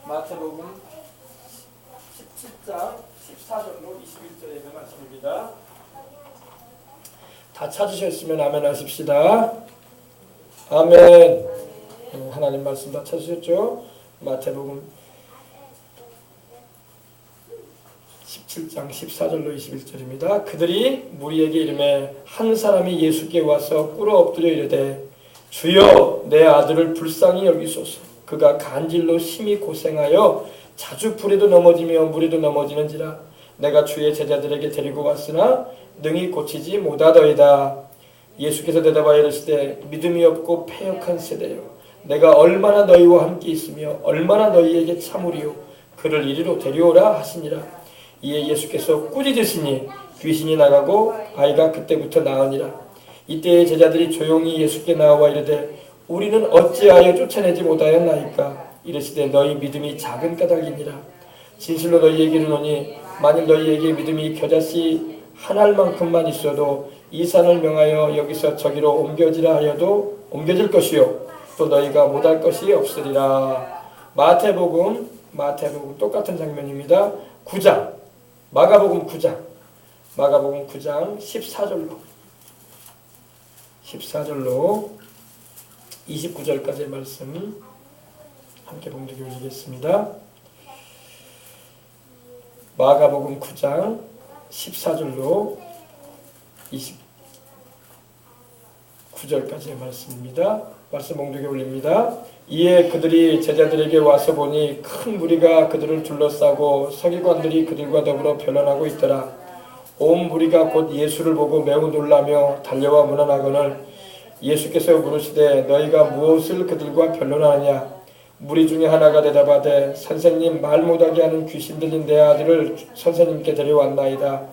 마태복음 17장 14절로 21절의 말씀입니다. 다 찾으셨으면 아멘 하십시다. 아멘. 하나님 말씀 다 찾으셨죠? 마태복음 17장 14절로 21절입니다. 그들이 무리에게 이르매 한 사람이 예수께 와서 꿇어 엎드려 이르되 주여 내 아들을 불쌍히 여기소서. 그가 간질로 심히 고생하여 자주 불에도 넘어지며 물에도 넘어지는지라. 내가 주의 제자들에게 데리고 왔으나 능히 고치지 못하더이다. 예수께서 대답하여 이르시되 믿음이 없고 패역한 세대여, 내가 얼마나 너희와 함께 있으며 얼마나 너희에게 참으리요. 그를 이리로 데려오라 하시니라. 이에 예수께서 꾸짖으시니 귀신이 나가고 아이가 그때부터 나으니라. 이때의 제자들이 조용히 예수께 나와 이르되 우리는 어찌하여 쫓아내지 못하였나이까. 이르시되 너희 믿음이 작은 까닭이니라. 진실로 너희에게 이르노니 만일 너희에게 믿음이 겨자씨 한 알만큼만 있어도 이 산을 명하여 여기서 저기로 옮겨지라 하여도 옮겨질 것이요 또 너희가 못할 것이 없으리라. 마태복음 똑같은 장면입니다. 9장 마가복음 9장 14절로 29절까지의 말씀 함께 봉독해 올리겠습니다. 마가복음 9장 14절로 29절까지의 말씀입니다. 말씀 봉독해 올립니다. 이에 그들이 제자들에게 와서 보니 큰 무리가 그들을 둘러싸고 서기관들이 그들과 더불어 변론하고 있더라. 온 무리가 곧 예수를 보고 매우 놀라며 달려와 문안하거늘 예수께서 물으시되 너희가 무엇을 그들과 변론하느냐. 무리 중에 하나가 대답하되 선생님, 말 못하게 하는 귀신 들린 내 아들을 선생님께 데려왔나이다.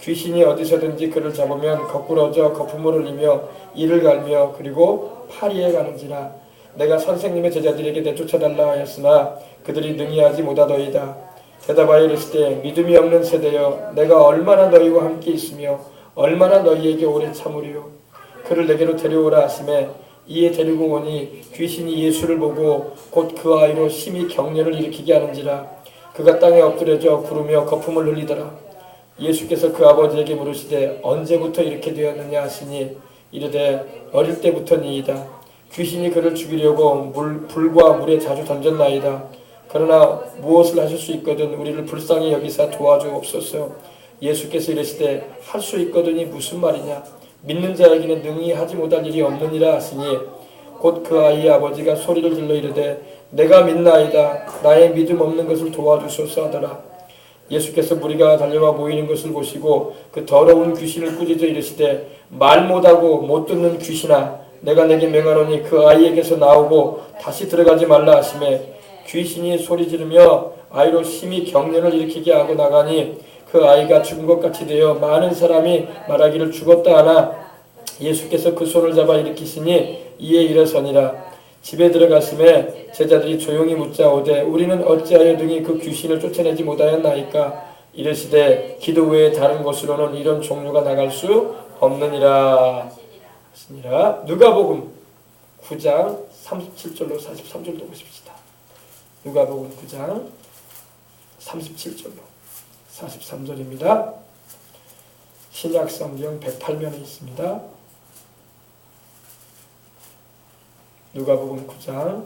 귀신이 어디서든지 그를 잡으면 거꾸러져 거품을 흘리며 이를 갈며 그리고 파리에 가는지라. 내가 선생님의 제자들에게 내쫓아달라 하였으나 그들이 능히 하지 못하더이다. 대답하여 이르시되 믿음이 없는 세대여, 내가 얼마나 너희와 함께 있으며 얼마나 너희에게 오래 참으리요. 그를 내게로 데려오라 하시매 이에 데리고 오니 귀신이 예수를 보고 곧 그 아이로 심히 경련을 일으키게 하는지라. 그가 땅에 엎드려져 구르며 거품을 흘리더라. 예수께서 그 아버지에게 물으시되 언제부터 이렇게 되었느냐 하시니 이르되 어릴 때부터니이다. 귀신이 그를 죽이려고 불과 물에 자주 던졌나이다. 그러나 무엇을 하실 수 있거든 우리를 불쌍히 여기사 도와주옵소서. 예수께서 이르시되 할 수 있거든이 무슨 말이냐. 믿는 자에게는 능히 하지 못할 일이 없느니라 하시니 곧 그 아이의 아버지가 소리를 질러 이르되 내가 믿나이다. 나의 믿음 없는 것을 도와주소서 하더라. 예수께서 무리가 달려와 모이는 것을 보시고 그 더러운 귀신을 꾸짖어 이르시되 말 못하고 못 듣는 귀신아, 내가 내게 명하노니 그 아이에게서 나오고 다시 들어가지 말라 하시매 귀신이 소리 지르며 아이로 심히 경련을 일으키게 하고 나가니 그 아이가 죽은 것 같이 되어 많은 사람이 말하기를 죽었다 하나 예수께서 그 손을 잡아 일으키시니 이에 일어서니라. 집에 들어가심에 제자들이 조용히 묻자오되 우리는 어찌하여 능히 그 귀신을 쫓아내지 못하였나이까. 이르시되 기도 외에 다른 곳으로는 이런 종류가 나갈 수 없느니라. 누가복음 9장 37절로 43절도 보십시다. 누가복음 9장 37절로 43절입니다. 신약성경 108면에 있습니다. 누가복음 9장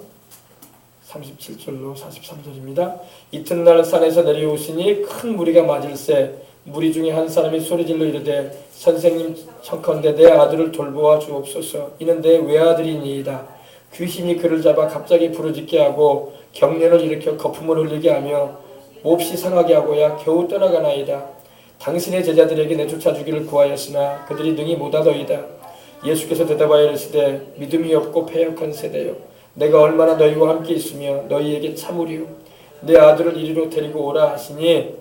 37절로 43절입니다. 이튿날 산에서 내려오시니 큰 무리가 맞을세 무리 중에 한 사람이 소리질러 이르되 선생님, 청컨대 내 아들을 돌보아 주옵소서. 이는 내 외아들이니이다. 귀신이 그를 잡아 갑자기 부르짖게 하고 경련을 일으켜 거품을 흘리게 하며 몹시 상하게 하고야 겨우 떠나가나이다. 당신의 제자들에게 내쫓아 주기를 구하였으나 그들이 능히 못하더이다. 예수께서 대답하여 이르시되 믿음이 없고 패역한 세대여, 내가 얼마나 너희와 함께 있으며 너희에게 참으리요. 내 아들을 이리로 데리고 오라 하시니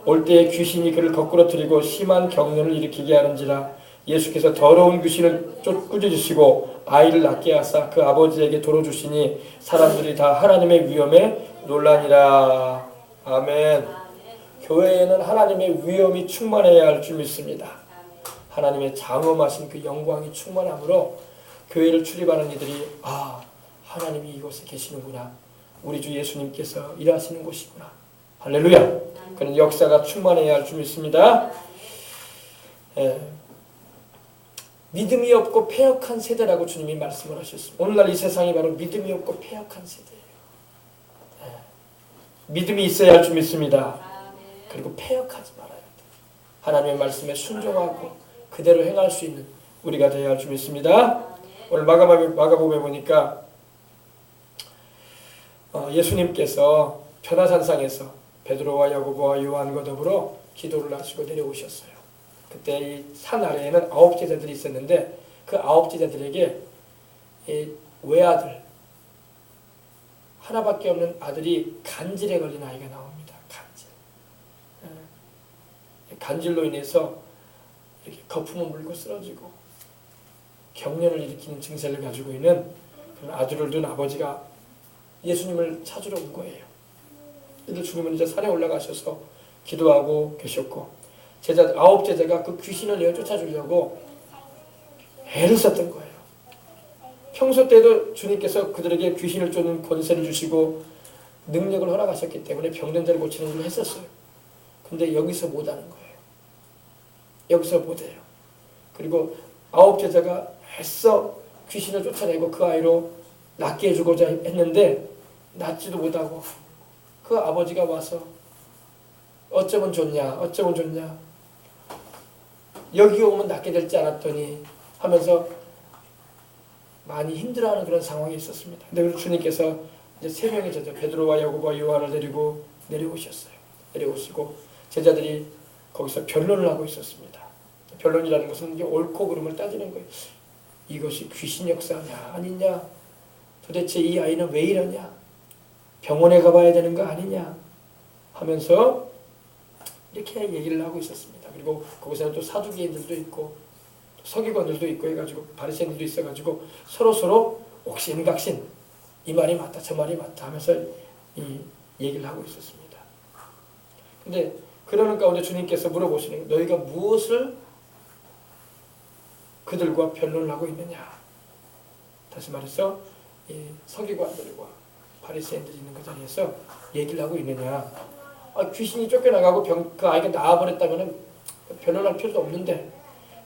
올 때에 귀신이 그를 거꾸러뜨리고 심한 경련을 일으키게 하는지라. 예수께서 더러운 귀신을 꾸짖으시고 아이를 낫게 하사 그 아버지에게 도로주시니 사람들이 다 하나님의 위엄에 놀라니라. 아멘. 교회에는 하나님의 위엄이 충만해야 할 줄 믿습니다. 하나님의 장엄하신 그 영광이 충만함으로 교회를 출입하는 이들이 하나님이 이곳에 계시는구나, 우리 주 예수님께서 일하시는 곳이구나. 할렐루야. 그런 역사가 충만해야 할 줄 믿습니다. 믿음이 없고 패역한 세대라고 주님이 말씀을 하셨습니다. 오늘날 이 세상이 바로 믿음이 없고 패역한 세대예요. 믿음이 있어야 할 줄 믿습니다. 그리고 패역하지 말아야 돼. 하나님의 말씀에 순종하고 그대로 행할 수 있는 우리가 되어야 할 줄 믿습니다. 오늘 마가복음에 보니까 예수님께서 변화산상에서 베드로와 야고보와 요한과 더불어 기도를 하시고 내려오셨어요. 그때 이 산 아래에는 9 제자들이 있었는데 그 9 제자들에게 외아들 하나밖에 없는 아들이 간질에 걸린 아이가 나옵니다. 간질로 인해서 이렇게 거품을 물고 쓰러지고 경련을 일으키는 증세를 가지고 있는 그런 아들을 둔 아버지가 예수님을 찾으러 온 거예요. 근데 주님은 이제 산에 올라가셔서 기도하고 계셨고 9 제자가 그 귀신을 내어 쫓아주려고 애를 썼던 거예요. 평소 때도 주님께서 그들에게 귀신을 쫓는 권세를 주시고 능력을 허락하셨기 때문에 병든 자를 고치는 걸 했었어요. 근데 여기서 못하는 거예요. 여기서 못해요. 그리고 9 제자가 애써 귀신을 쫓아내고 그 아이로 낫게 해주고자 했는데 낫지도 못하고 그 아버지가 와서 어쩌면 좋냐 여기 오면 낫게 될지 알았더니 하면서 많이 힘들어하는 그런 상황이 있었습니다. 근데 주님께서 이제 3명의 제자 베드로와 야고보와 요한을 데리고 내려오셨어요. 내려오시고 제자들이 거기서 변론을 하고 있었습니다. 변론이라는 것은 이제 옳고 그름을 따지는 거예요. 이것이 귀신 역사냐 아니냐, 도대체 이 아이는 왜 이러냐, 병원에 가봐야 되는 거 아니냐 하면서 이렇게 얘기를 하고 있었습니다. 그리고 거기서는 또 사두개인들도 있고 서기관들도 있고 해가지고 바리새인들도 있어가지고 서로 옥신각신 이 말이 맞다 저 말이 맞다 하면서 이 얘기를 하고 있었습니다. 근데 그러는 가운데 주님께서 물어보시는 거예요. 너희가 무엇을 그들과 변론을 하고 있느냐. 다시 말해서 이 서기관들과 바리새인들이 있는 그 자리에서 얘기를 하고 있느냐. 귀신이 쫓겨나가고 그 아이가 나와버렸다면 변론할 필요도 없는데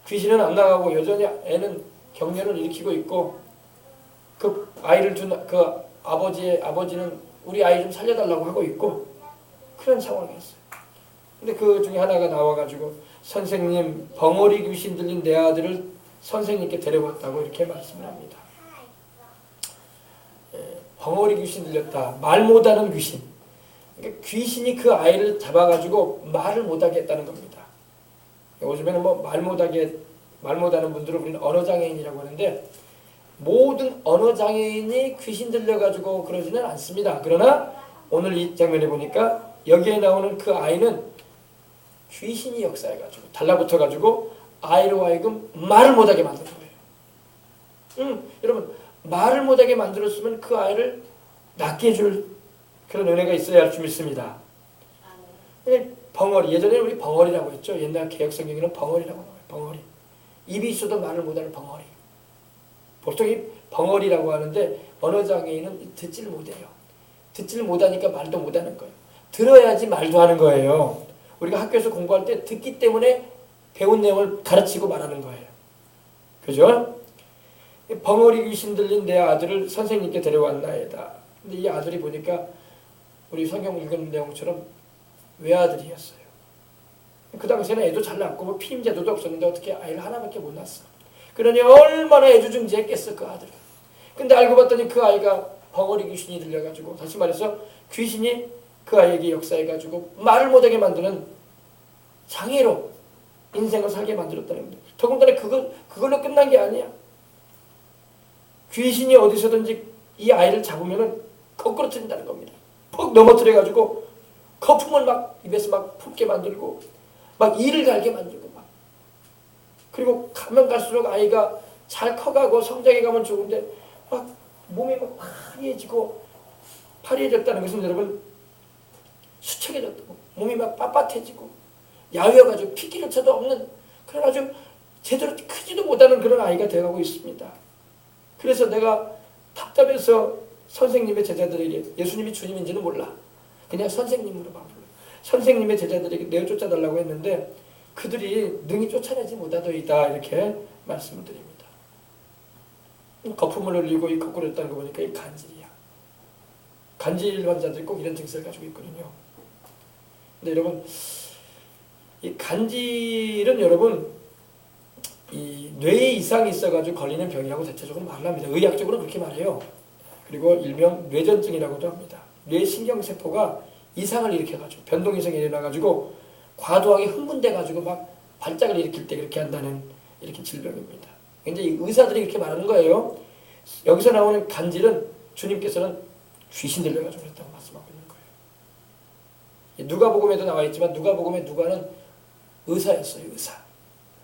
귀신은 안 나가고 여전히 애는 경련을 일으키고 있고 그 아이를 둔 그 아버지는 우리 아이 좀 살려달라고 하고 있고 그런 상황이었어요. 근데 그 중에 하나가 나와가지고 선생님 벙어리 귀신 들린 내 아들을 선생님께 데려왔다고 이렇게 말씀을 합니다. 벙어리 귀신 들렸다. 말 못하는 귀신. 그러니까 귀신이 그 아이를 잡아가지고 말을 못하게 했다는 겁니다. 요즘에는 뭐 말 못하는 분들을 우리는 언어장애인이라고 하는데 모든 언어장애인이 귀신 들려가지고 그러지는 않습니다. 그러나 오늘 이 장면에 보니까 여기에 나오는 그 아이는 귀신이 역사해가지고 달라붙어가지고 아이로 하여금 말을 못하게 만든 거예요. 여러분 말을 못하게 만들었으면 그 아이를 낫게 해줄 그런 은혜가 있어야 할 줄 믿습니다. 벙어리, 예전에 우리 벙어리라고 했죠. 옛날 개혁성경에는 벙어리라고 나와요. 벙어리. 입이 있어도 말을 못하는 벙어리. 보통 이 벙어리라고 하는데 언어장애인은 듣지를 못해요. 듣지를 못하니까 말도 못하는 거예요. 들어야지 말도 하는 거예요. 우리가 학교에서 공부할 때 듣기 때문에 배운 내용을 가르치고 말하는 거예요. 그죠? 벙어리 귀신 들린 내 아들을 선생님께 데려왔나이다. 근데 이 아들이 보니까 우리 성경 읽은 내용처럼 외아들이었어요. 그 당시에는 애도 잘 낳고 뭐 피임제도도 없었는데 어떻게 아이를 하나밖에 못 낳았어. 그러니 얼마나 애주중지했겠어 그 아들은. 근데 알고 봤더니 그 아이가 벙어리 귀신이 들려가지고 다시 말해서 귀신이 그 아이에게 역사해가지고 말을 못하게 만드는 장애로 인생을 살게 만들었다는 겁니다. 더군다나 그걸로 끝난 게 아니야. 귀신이 어디서든지 이 아이를 잡으면은 거꾸로 틀린다는 겁니다. 푹 넘어뜨려가지고 거품을 막 입에서 막 품게 만들고 막 이를 갈게 만들고 막 그리고 가면 갈수록 아이가 잘 커가고 성장해 가면 좋은데 막 몸이 막 파리해졌다는 것은 여러분 수척해졌다고 몸이 막 빳빳해지고 야위어가지고 피기를 쳐도 없는 그런 아주 제대로 크지도 못하는 그런 아이가 되어가고 있습니다. 그래서 내가 답답해서 선생님의 제자들에게, 예수님이 주님인지는 몰라. 그냥 선생님으로만 불러. 선생님의 제자들에게 내어 쫓아달라고 했는데 그들이 능히 쫓아내지 못하더이다 이렇게 말씀을 드립니다. 거품을 흘리고 이 거꾸로 했다는 거 보니까 이 간질이야. 간질 환자들이 꼭 이런 증세를 가지고 있거든요. 근데 여러분 이 간질은 여러분 이 뇌에 이상이 있어가지고 걸리는 병이라고 대체적으로 말을 합니다. 의학적으로 그렇게 말해요. 그리고 일명 뇌전증이라고도 합니다. 뇌 신경세포가 이상을 일으켜가지고 변동이상이 일어나가지고 과도하게 흥분돼가지고 막 발작을 일으킬 때 그렇게 한다는 이렇게 질병입니다. 이제 의사들이 이렇게 말하는 거예요. 여기서 나오는 간질은 주님께서는 귀신 들려가지고 그랬다고 말씀하고 있는 거예요. 누가복음에도 나와 있지만 누가복음의 누가는 의사였어요. 의사.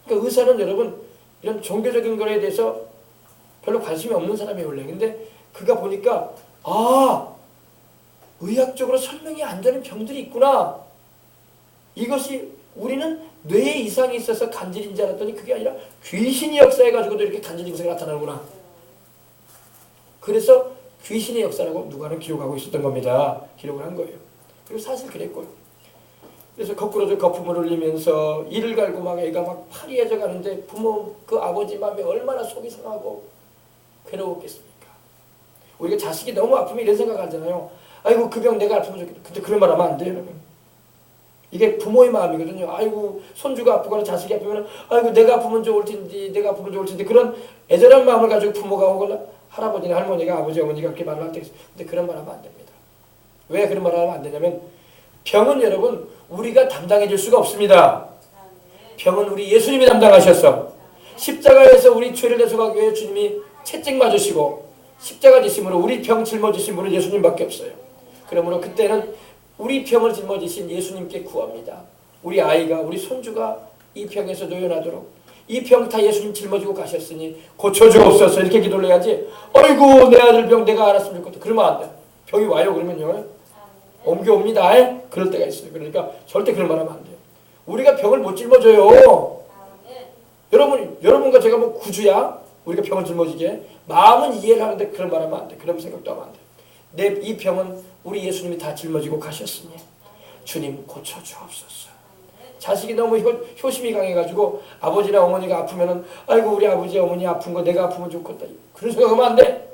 그러니까 의사는 여러분 이런 종교적인 거에 대해서 별로 관심이 없는 사람이 원래. 근데 그가 보니까 의학적으로 설명이 안 되는 병들이 있구나. 이것이 우리는 뇌에 이상이 있어서 간질인 줄 알았더니 그게 아니라 귀신이 역사해가지고도 이렇게 간질 증세가 나타나는구나. 그래서 귀신의 역사라고 누가는 기록하고 있었던 겁니다. 기록을 한 거예요. 그리고 사실 그랬고요. 그래서 거꾸로 거품을 흘리면서 이를 갈고 막 애가 막 파리해져 가는데 부모 그 아버지 마음에 얼마나 속이 상하고 괴로웠겠습니까? 우리가 자식이 너무 아프면 이런 생각 하잖아요. 아이고 그 병 내가 아프면 좋겠다. 근데 그런 말 하면 안 돼요, 여러분. 이게 부모의 마음이거든요. 아이고 손주가 아프거나 자식이 아프면 아이고 내가 아프면 좋을 텐데 내가 아프면 좋을 텐데 그런 애절한 마음을 가지고 부모가 오거나 할아버지나 할머니가 아버지 어머니가 그렇게 말을 할 때 있어요. 근데 그런 말 하면 안 됩니다. 왜 그런 말 하면 안 되냐면 병은 여러분 우리가 담당해 줄 수가 없습니다. 병은 우리 예수님이 담당하셨어. 십자가에서 우리 죄를 대속하기 위해 주님이 채찍 맞으시고 십자가 지심으로 우리 병 짊어지신 분은 예수님밖에 없어요. 그러므로 그때는 우리 병을 짊어지신 예수님께 구합니다. 우리 아이가 우리 손주가 이 병에서 노연하도록 이 병 다 예수님 짊어지고 가셨으니 고쳐주옵소서 이렇게 기도를 해야지. 아이고 내 아들 병 내가 알았으면 좋겠다. 그러면 안 돼. 병이 와요 그러면요 옮겨옵니다. 그럴 때가 있어요. 그러니까 절대 그런 말 하면 안 돼요. 우리가 병을 못 짊어져요. 여러분과 제가 뭐 구주야? 우리가 병을 짊어지게 마음은 이해를 하는데 그런 말 하면 안 돼. 그런 생각도 하면 안 돼. 이 병은 우리 예수님이 다 짊어지고 가셨으니 주님 고쳐주옵소서. 자식이 너무 효심이 강해가지고 아버지나 어머니가 아프면은 아이고 우리 아버지 어머니 아픈 거 내가 아프면 좋겠다. 그런 생각하면 안 돼.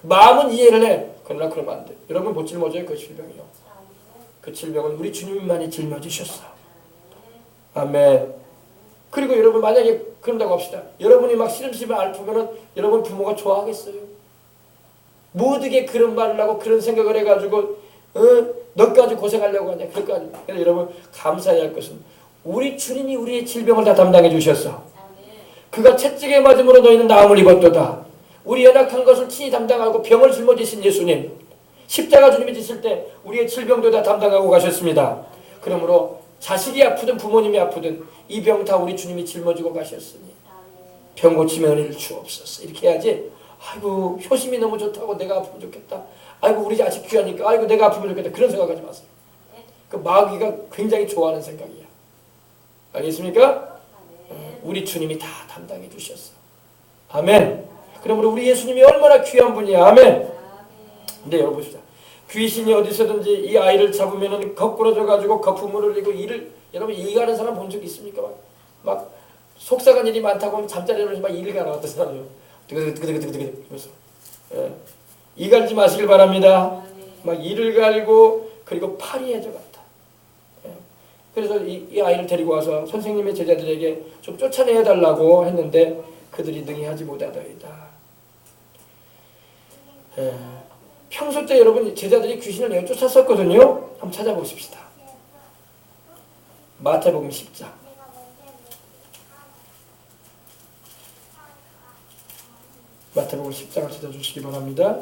마음은 이해를 해. 그러나 그러면 안 돼. 여러분 못 짊어져요 그 질병이요. 그 질병은 우리 주님만이 짊어지셨어. 아멘. 그리고 여러분 만약에 그런다고 합시다. 여러분이 막 시름시름 앓으면은 여러분 부모가 좋아하겠어요? 모두게 그런 말을 하고 그런 생각을 해가지고 너까지 고생하려고 하냐 그럴 거 아닙니까? 그래서 여러분 감사해야 할 것은 우리 주님이 우리의 질병을 다 담당해 주셨어. 그가 채찍에 맞음으로 너희는 나음을 입었도다. 우리 연약한 것을 친히 담당하고 병을 짊어지신 예수님 십자가 주님이 지실 때 우리의 질병도 다 담당하고 가셨습니다. 그러므로 자식이 아프든 부모님이 아프든 이 병 다 우리 주님이 짊어지고 가셨으니 병 고치면 은혜를 주옵소서. 이렇게 해야지. 아이고 효심이 너무 좋다고 내가 아프면 좋겠다. 아이고 우리 자식 귀하니까 아이고 내가 아프면 좋겠다. 그런 생각하지 마세요. 그 마귀가 굉장히 좋아하는 생각이야. 알겠습니까? 우리 주님이 다 담당해 주셨어. 아멘. 그러므로 우리 예수님이 얼마나 귀한 분이야. 아멘. 근데 여러분 보십시오. 귀신이 어디서든지 이 아이를 잡으면은 거꾸러져 가지고 거품을 흘리고 여러분 이 가는 사람 본 적 있습니까? 막 속상한 일이 많다고 하면 잠자리에 막 이를 가라 어떤 사람이요. 그래서 이 갈지 마시길 바랍니다. 막 이를 갈고 그리고 파리해져 갔다. 그래서 이 아이를 데리고 와서 선생님의 제자들에게 좀 쫓아내야 달라고 했는데 그들이 능히 하지 못하더이다. 평소 때 여러분 제자들이 귀신을 내어 쫓았었거든요. 한번 찾아보십시다. 마태복음 10장. 마태복음 10장을 찾아주시기 바랍니다.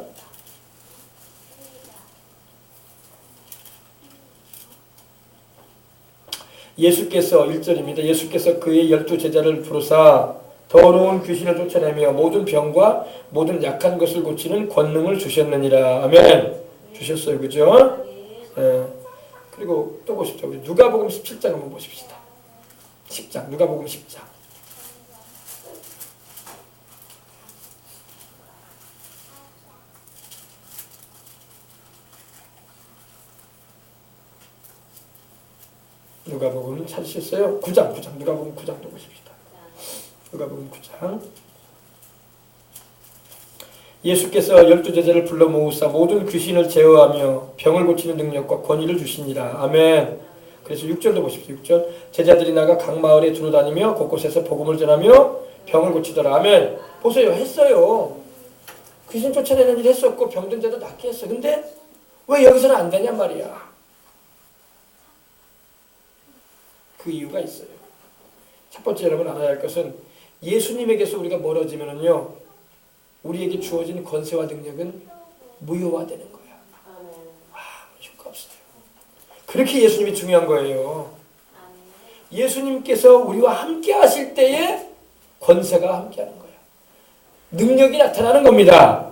예수께서 1절입니다. 예수께서 그의 12제자를 부르사 더러운 귀신을 쫓아내며 모든 병과 모든 약한 것을 고치는 권능을 주셨느니라. 아멘. 주셨어요. 그죠? 그리고 또 보십시오. 우리 누가복음 17장 한번 보십시다. 10장. 누가복음 10장. 누가복음 찾으셨어요? 9장. 누가복음 9장도 보십시다. 누가복음 9장. 예수께서 12제자를 불러 모으사 모든 귀신을 제어하며 병을 고치는 능력과 권위를 주시니라. 아멘. 그래서 6절도 보십시오. 6절. 제자들이 나가 각 마을에 두루다니며 곳곳에서 복음을 전하며 병을 고치더라. 아멘. 보세요. 했어요. 귀신 쫓아내는 일 했었고 병든 자도 낫게 했어. 근데 왜 여기서는 안 되냔 말이야. 그 이유가 있어요. 첫 번째 여러분 알아야 할 것은 예수님에게서 우리가 멀어지면은요, 우리에게 주어진 권세와 능력은 무효화되는 거야. 효과 없어요. 그렇게 예수님이 중요한 거예요. 예수님께서 우리와 함께 하실 때에 권세가 함께 하는 거야. 능력이 나타나는 겁니다.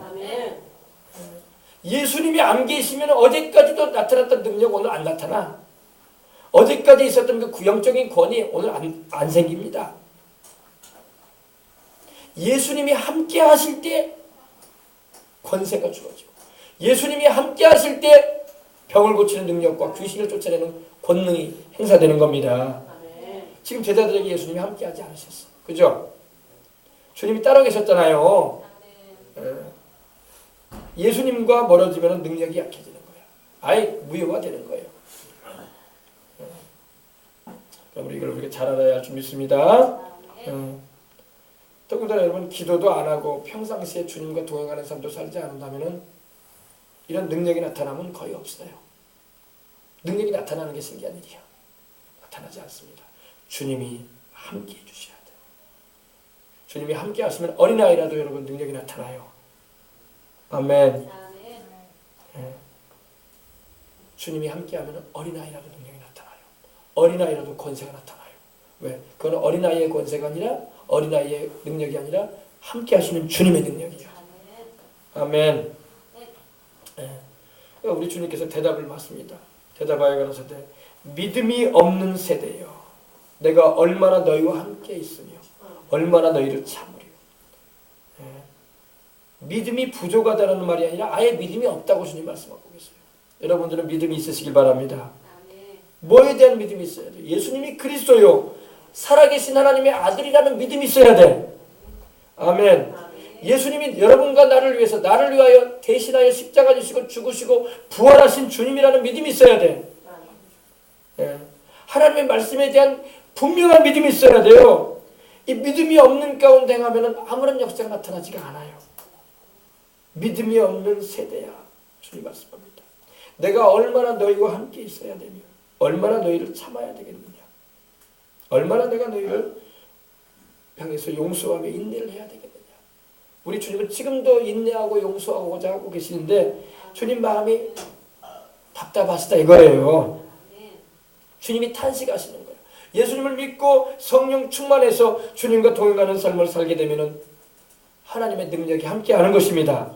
예수님이 안 계시면 어제까지도 나타났던 능력 오늘 안 나타나. 어제까지 있었던 그 구형적인 권위 오늘 안 생깁니다. 예수님이 함께 하실 때 권세가 주어지고 예수님이 함께 하실 때 병을 고치는 능력과 귀신을 쫓아내는 권능이 행사되는 겁니다. 지금 제자들에게 예수님이 함께 하지 않으셨어. 그죠? 주님이 따로 계셨잖아요. 예수님과 멀어지면 능력이 약해지는 거야. 아예 무효가 되는 거예요. 우리 이걸 우리가 잘 알아야 할 줄 믿습니다. 더군다나 여러분 기도도 안 하고 평상시에 주님과 동행하는 삶도 살지 않는다면 이런 능력이 나타나면 거의 없어요. 능력이 나타나는 게 신기한 일이야. 나타나지 않습니다. 주님이 함께 해주셔야 돼. 주님이 함께 하시면 어린아이라도 여러분 능력이 나타나요. 아멘. 주님이 함께하면 어린아이라도 능력이 나타나요. 어린아이라도 권세가 나타나요. 왜? 그건 어린아이의 권세가 아니라 어린아이의 능력이 아니라 함께 하시는 주님의 능력이야. 아멘. 우리 주님께서 대답을 맞습니다. 대답하여 가라사대 믿음이 없는 세대여 내가 얼마나 너희와 함께 있으며 얼마나 너희를 참으려. 믿음이 부족하다는 말이 아니라 아예 믿음이 없다고 주님 말씀하고 계세요. 여러분들은 믿음이 있으시길 바랍니다. 뭐에 대한 믿음이 있어야 돼? 예수님이 그리스도요 살아계신 하나님의 아들이라는 믿음이 있어야 돼. 아멘. 예수님이 여러분과 나를 위해서 나를 위하여 대신하여 십자가 지시고 죽으시고 부활하신 주님이라는 믿음이 있어야 돼. 하나님의 말씀에 대한 분명한 믿음이 있어야 돼요. 이 믿음이 없는 가운데 행하면 아무런 역사가 나타나지가 않아요. 믿음이 없는 세대야. 주님 말씀합니다. 내가 얼마나 너희와 함께 있어야 되며 얼마나 너희를 참아야 되겠느냐. 얼마나 내가 너희를 향해서 용서하며 인내를 해야 되겠느냐. 우리 주님은 지금도 인내하고 용서하고자 하고 계시는데 주님 마음이 답답하시다 이거예요. 주님이 탄식하시는 거예요. 예수님을 믿고 성령 충만해서 주님과 동행하는 삶을 살게 되면 하나님의 능력이 함께하는 것입니다.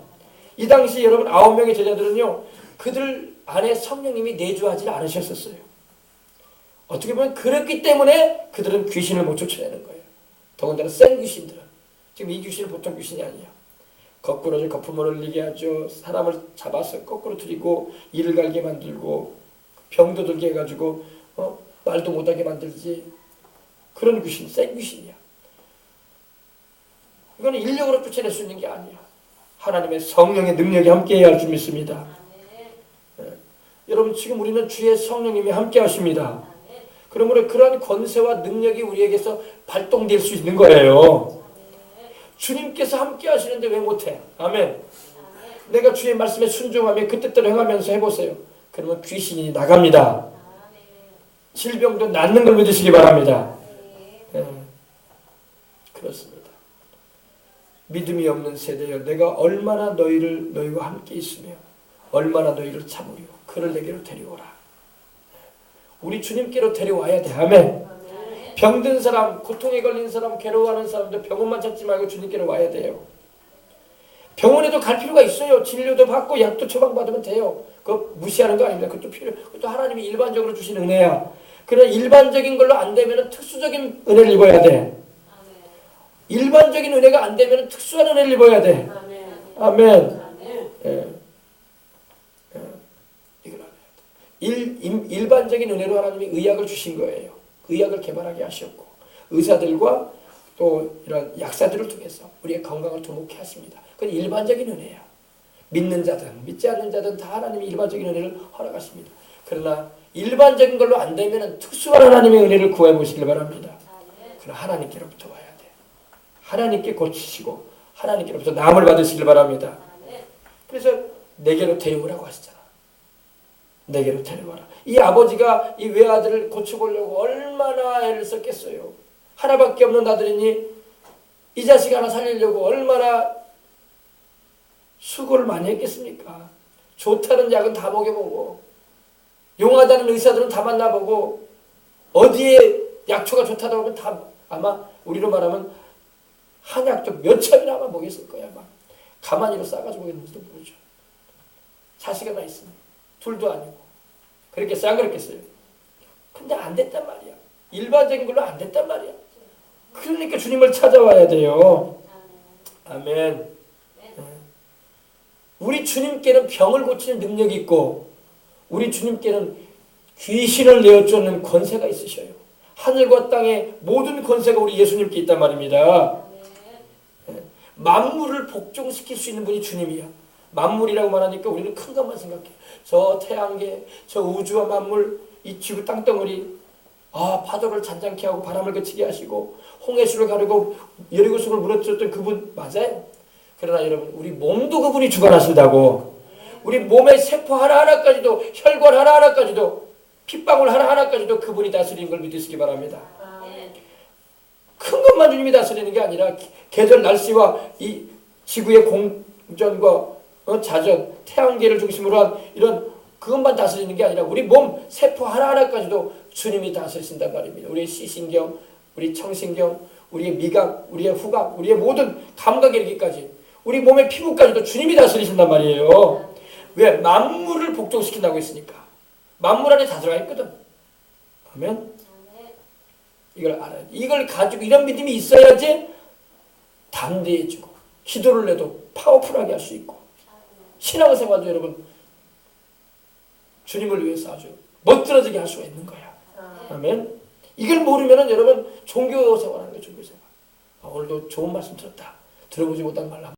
이 당시 여러분 9명의 제자들은요 그들 안에 성령님이 내주하지 않으셨었어요. 어떻게 보면 그렇기 때문에 그들은 귀신을 못 쫓아내는 거예요. 더군다나 센 귀신들은. 지금 이 귀신은 보통 귀신이 아니야. 거꾸로 거품을 흘리게 하죠. 사람을 잡아서 거꾸로 들이고 이를 갈게 만들고 병도 들게 해가지고 말도 못하게 만들지. 그런 귀신, 센 귀신이야. 이거는 인력으로 쫓아낼 수 있는 게 아니야. 하나님의 성령의 능력이 함께해야 할 줄 믿습니다. 여러분 지금 우리는 주의 성령님이 함께 하십니다. 그러므로 그러한 권세와 능력이 우리에게서 발동될 수 있는 거예요. 주님께서 함께 하시는데 왜 못해? 아멘. 내가 주의 말씀에 순종하며 그 뜻대로 행하면서 해보세요. 그러면 귀신이 나갑니다. 질병도 낫는 걸 믿으시기 바랍니다. 그렇습니다. 믿음이 없는 세대여 내가 얼마나 너희와 함께 있으며 얼마나 너희를 참으려 그를 내게로 데려오라. 우리 주님께로 데려와야 돼. 아멘. 병든 사람, 고통에 걸린 사람, 괴로워하는 사람들 병원만 찾지 말고 주님께로 와야 돼요. 병원에도 갈 필요가 있어요. 진료도 받고 약도 처방받으면 돼요. 그거 무시하는 거 아닙니다. 그것도 하나님이 일반적으로 주신 은혜야. 그러나 일반적인 걸로 안 되면 특수적인 은혜를 입어야 돼. 일반적인 은혜가 안 되면 특수한 은혜를 입어야 돼. 아멘. 일반적인 은혜로 하나님이 의학을 주신 거예요. 의학을 개발하게 하셨고 의사들과 또 이런 약사들을 통해서 우리의 건강을 도모케 하십니다. 그건 일반적인 은혜야. 믿는 자든 믿지 않는 자든 다 하나님이 일반적인 은혜를 허락하십니다. 그러나 일반적인 걸로 안 되면 특수한 하나님의 은혜를 구해 보시길 바랍니다. 그러나 하나님께로부터 와야 돼. 하나님께 고치시고 하나님께로부터 나음을 받으시길 바랍니다. 그래서 내게로 데려오라고 하시잖아. 내게로 데려와라. 이 아버지가 이 외아들을 고쳐보려고 얼마나 애를 썼겠어요. 하나밖에 없는 아들이니 이 자식 하나 살리려고 얼마나 수고를 많이 했겠습니까? 좋다는 약은 다 먹여보고 용하다는 의사들은 다 만나보고 어디에 약초가 좋다고 하면 다 아마 우리로 말하면 한약도 몇 천이나 아마 먹였을 거야. 아마 가만히로 싸가지고 먹였는지도 모르죠. 자식 하나 있으면 둘도 아니고 그렇겠어요? 안 그렇겠어요? 근데 안 됐단 말이야. 일반적인 걸로 안 됐단 말이야. 그러니까 주님을 찾아와야 돼요. 아멘. 우리 주님께는 병을 고치는 능력이 있고 우리 주님께는 귀신을 내어쫓는 권세가 있으셔요. 하늘과 땅의 모든 권세가 우리 예수님께 있단 말입니다. 만물을 복종시킬 수 있는 분이 주님이야. 만물이라고 말하니까 우리는 큰 것만 생각해. 저 태양계, 저 우주와 만물, 이 지구 땅덩어리, 파도를 잔잔케 하고 바람을 그치게 하시고 홍해수를 가르고 여리고성을 무너뜨렸던 그분 맞아요. 그러나 여러분 우리 몸도 그분이 주관하신다고. 우리 몸의 세포 하나하나까지도 혈관 하나하나까지도 핏방울 하나하나까지도 그분이 다스리는 걸 믿으시기 바랍니다. 큰 것만 주님이 다스리는 게 아니라 계절 날씨와 이 지구의 공전과 자전, 태양계를 중심으로 한 이런 그것만 다스리는 게 아니라 우리 몸 세포 하나하나까지도 주님이 다스리신단 말입니다. 우리의 시신경, 우리 청신경, 우리의 미각, 우리의 후각, 우리의 모든 감각에 이르기까지 우리 몸의 피부까지도 주님이 다스리신단 말이에요. 왜? 만물을 복종시킨다고 했으니까. 만물 안에 다 들어가 있거든. 아멘. 이걸 알아야 돼. 이걸 가지고 이런 믿음이 있어야지 담대해지고 기도를 해도 파워풀하게 할 수 있고 신앙생활도 여러분 주님을 위해서 아주 멋들어지게 할 수가 있는 거야. 아멘. 이걸 모르면은 여러분 종교 생활하는 거예요. 종교 생활. 오늘도 좋은 말씀 들었다. 들어보지 못한 말